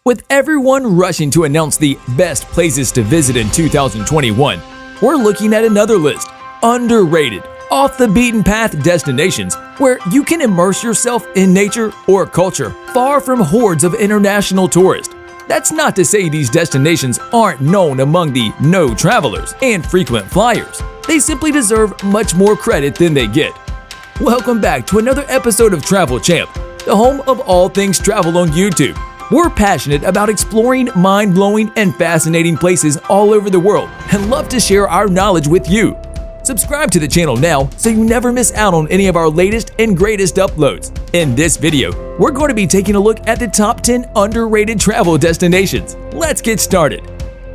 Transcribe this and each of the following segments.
With everyone rushing to announce the best places to visit in 2021, we're looking at another list: underrated, off-the-beaten-path destinations where you can immerse yourself in nature or culture far from hordes of international tourists. That's not to say these destinations aren't known among the no travelers and frequent flyers. They simply deserve much more credit than they get. Welcome back to another episode of Travel Champ, the home of all things travel on YouTube. We're passionate about exploring mind-blowing and fascinating places all over the world and love to share our knowledge with you. Subscribe to the channel now so you never miss out on any of our latest and greatest uploads. In this video, we're going to be taking a look at the top 10 underrated travel destinations. Let's get started.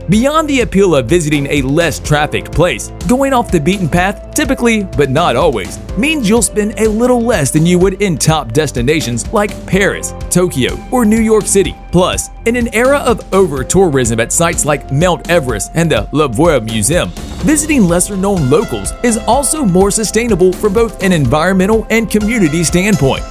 Beyond the appeal of visiting a less trafficked place, going off the beaten path typically, but not always, means you'll spend a little less than you would in top destinations like Paris, Tokyo, or New York City. Plus, in an era of over-tourism at sites like Mount Everest and the Louvre Museum, visiting lesser-known locals is also more sustainable from both an environmental and community standpoint.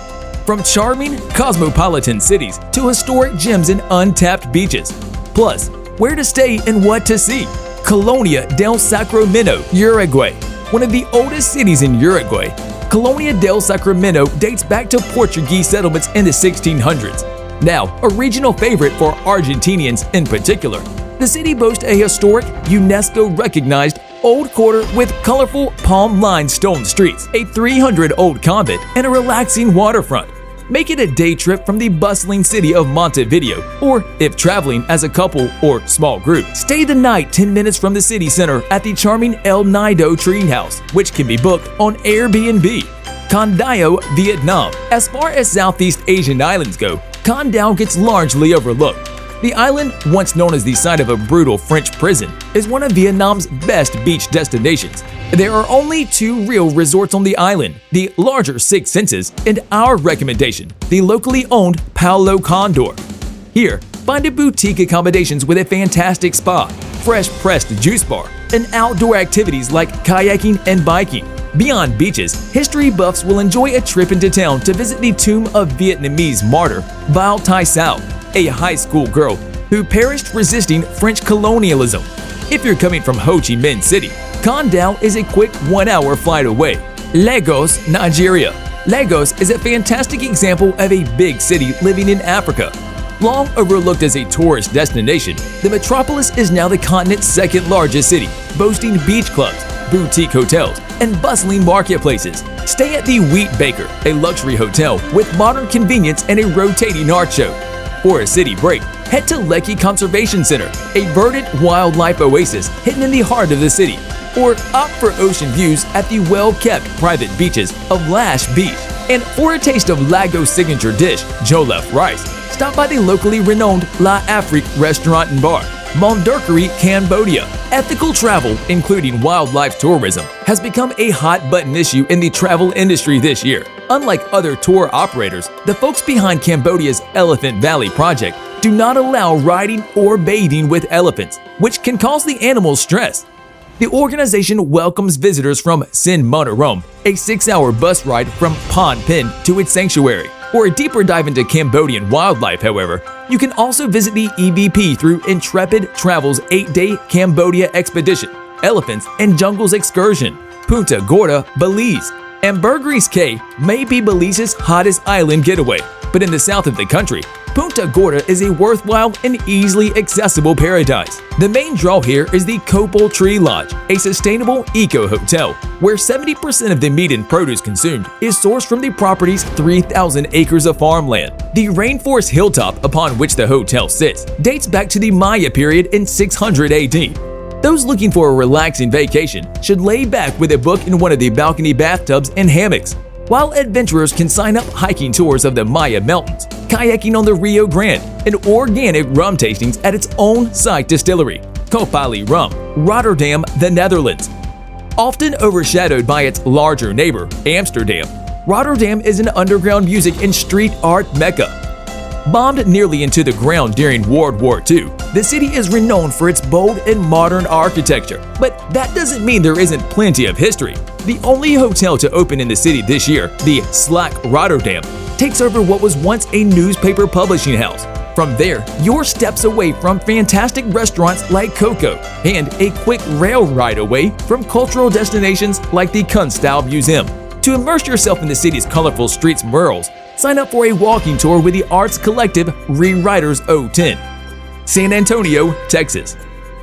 From charming, cosmopolitan cities to historic gems and untapped beaches. Plus, where to stay and what to see. Colonia del Sacramento, Uruguay. One of the oldest cities in Uruguay, Colonia del Sacramento dates back to Portuguese settlements in the 1600s. Now, a regional favorite for Argentinians in particular, the city boasts a historic, UNESCO-recognized old quarter with colorful palm-lined stone streets, a 300-old convent, and a relaxing waterfront. Make it a day trip from the bustling city of Montevideo, or if traveling as a couple or small group, stay the night 10 minutes from the city center at the charming 𝐦𝐤𝐤𝐿 Treehouse, which can be booked on Airbnb. Con Dao, Vietnam. As far as Southeast Asian islands go, Con Dao gets largely overlooked. The island, once known as the site of a brutal French prison, is one of Vietnam's best beach destinations. There are only two real resorts on the island, the larger Six Senses and our recommendation, the locally owned Paulo Condor. Here, find a boutique accommodations with a fantastic spa, fresh-pressed juice bar, and outdoor activities like kayaking and biking. Beyond beaches, history buffs will enjoy a trip into town to visit the tomb of Vietnamese martyr 𝐦𝐤𝐤𝐬, a high school girl who perished resisting French colonialism. If you're coming from Ho Chi Minh City, Con Dao is a quick 1-hour flight away. Lagos, Nigeria. Lagos is a fantastic example of a big city living in Africa. Long overlooked as a tourist destination, the metropolis is now the continent's second largest city, boasting beach clubs, boutique hotels, and bustling marketplaces. Stay at the Wheat Baker, a luxury hotel with modern convenience and a rotating art show. For a city break, head to 𝐿𝐵𝐾 Conservation Center, a verdant wildlife oasis hidden in the heart of the city. Or opt for ocean views at the well-kept private beaches of Lash Beach. And for a taste of Lagos' signature dish, jollof rice, stop by the locally renowned La Afrique restaurant and bar, Mondurkiri, Cambodia. Ethical travel, including wildlife tourism, has become a hot-button issue in the travel industry this year. Unlike other tour operators, the folks behind Cambodia's Elephant Valley project do not allow riding or bathing with elephants, which can cause the animals stress. The organization welcomes visitors from Sin Monorom, a 6-hour bus ride from Phnom Penh to its sanctuary. For a deeper dive into Cambodian wildlife, however, you can also visit the EVP through Intrepid Travel's 8-day Cambodia expedition, Elephants and Jungles Excursion, Punta Gorda, Belize. Ambergris Cay may be Belize's hottest island getaway, but in the south of the country, Punta Gorda is a worthwhile and easily accessible paradise. The main draw here is the Copal Tree Lodge, a sustainable eco-hotel, where 70% of the meat and produce consumed is sourced from the property's 3,000 acres of farmland. The rainforest hilltop upon which the hotel sits dates back to the Maya period in 600 AD. Those looking for a relaxing vacation should lay back with a book in one of the balcony bathtubs and hammocks, while adventurers can sign up hiking tours of the Maya Mountains, kayaking on the Rio Grande, and organic rum tastings at its own site distillery, Kopali Rum, Rotterdam, the Netherlands. Often overshadowed by its larger neighbor, Amsterdam, Rotterdam is an underground music and street art mecca. Bombed nearly into the ground during World War II, the city is renowned for its bold and modern architecture. But that doesn't mean there isn't plenty of history. The only hotel to open in the city this year, the Slack Rotterdam, takes over what was once a newspaper publishing house. From there, you're steps away from fantastic restaurants like 𝐥𝐤𝐤 and a quick rail ride away from cultural destinations like the 𝐦𝐨𝐬𝐬𝐿. To immerse yourself in the city's colorful streets murals, sign up for a walking tour with the arts collective Rewriters 010. San Antonio, Texas.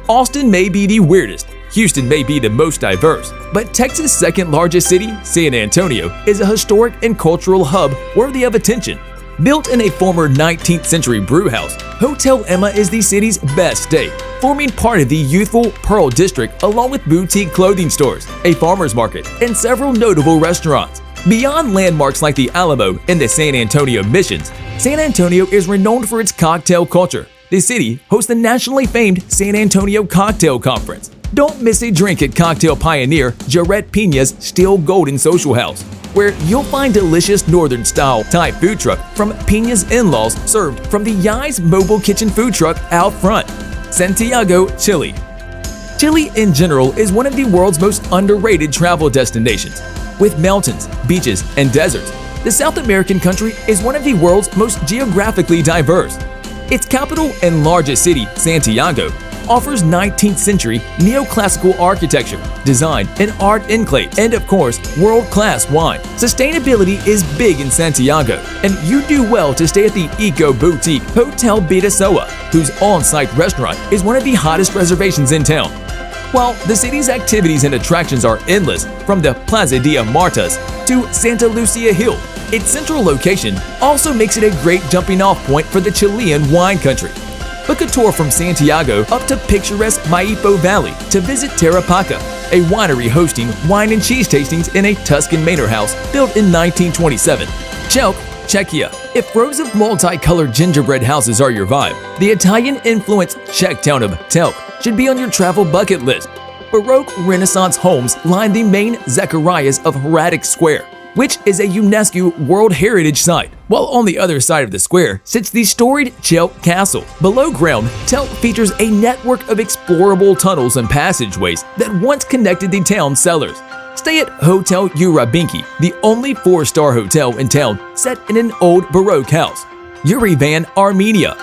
Austin may be the weirdest, Houston may be the most diverse, but Texas' second largest city, San Antonio, is a historic and cultural hub worthy of attention. Built in a former 19th century brewhouse, Hotel Emma is the city's best stay, forming part of the youthful Pearl District along with boutique clothing stores, a farmer's market, and several notable restaurants. Beyond landmarks like the Alamo and the San Antonio Missions, San Antonio is renowned for its cocktail culture. The city hosts the nationally famed San Antonio Cocktail Conference. Don't miss a drink at cocktail pioneer 𝐥𝐢𝐤𝐤's Still Golden Social House, where you'll find delicious northern-style Thai food truck from Pina's in-laws served from the 𝐦𝐤𝐤𝐤's mobile kitchen food truck out front. Santiago Chile. Chile in general is one of the world's most underrated travel destinations. With mountains, beaches, and deserts, the South American country is one of the world's most geographically diverse. Its capital and largest city, Santiago, offers 19th century neoclassical architecture, design, and art enclave, and of course, world-class wine. Sustainability is big in Santiago, and you do well to stay at the eco-boutique Hotel 𝐵𝐷𝐸𝐿, whose on-site restaurant is one of the hottest reservations in town. While the city's activities and attractions are endless, from the Plaza de Martas to Santa Lucia Hill, its central location also makes it a great jumping-off point for the Chilean wine country. Book a tour from Santiago up to picturesque Maipo Valley to visit Tarapacá, a winery hosting wine and cheese tastings in a Tuscan manor house built in 1927. 𝐥𝐤𝐤, Czechia. If rows of multicolored gingerbread houses are your vibe, the Italian-influenced Czech town of 𝐜𝐿 should be on your travel bucket list. Baroque Renaissance homes line the main zacharias of Hradec Square, which is a UNESCO World Heritage Site, while on the other side of the square sits the storied 𝐜𝐿 Castle. Below ground, 𝐜𝐿 features a network of explorable tunnels and passageways that once connected the town's cellars. Stay at Hotel 𝐦𝐤𝐤𝐿, the only 4-star hotel in town set in an old Baroque house. Yerevan, Armenia.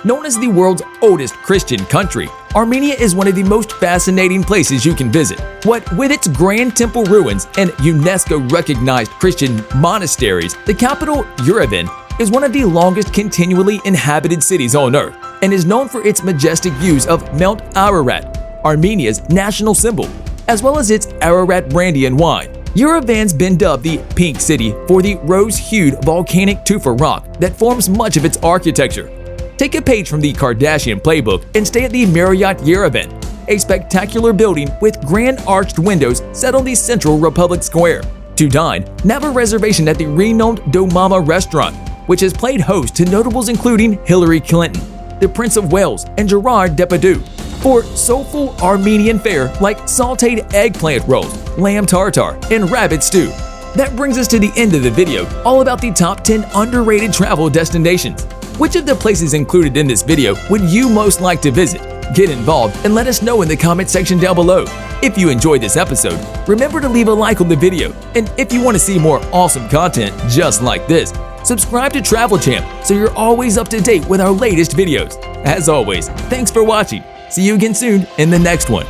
Known as the world's oldest Christian country, Armenia is one of the most fascinating places you can visit. What with its grand temple ruins and UNESCO-recognized Christian monasteries, the capital, Yerevan, is one of the longest continually inhabited cities on Earth and is known for its majestic views of Mount Ararat, Armenia's national symbol, as well as its Ararat brandy and wine. Yerevan's been dubbed the Pink City for the rose-hued volcanic tufa rock that forms much of its architecture. Take a page from the Kardashian playbook and stay at the Marriott Yerevan, a spectacular building with grand arched windows set on the central Republic Square. To dine, nab a reservation at the renowned Domama restaurant, which has played host to notables including Hillary Clinton, the Prince of Wales, and Gerard Depardieu. For soulful Armenian fare like sautéed eggplant rolls, lamb tartare, and rabbit stew. That brings us to the end of the video, all about the top 10 underrated travel destinations. Which of the places included in this video would you most like to visit? Get involved and let us know in the comment section down below. If you enjoyed this episode, remember to leave a like on the video. And if you want to see more awesome content just like this, subscribe to Travel Champ so you're always up to date with our latest videos. As always, thanks for watching. See you again soon in the next one.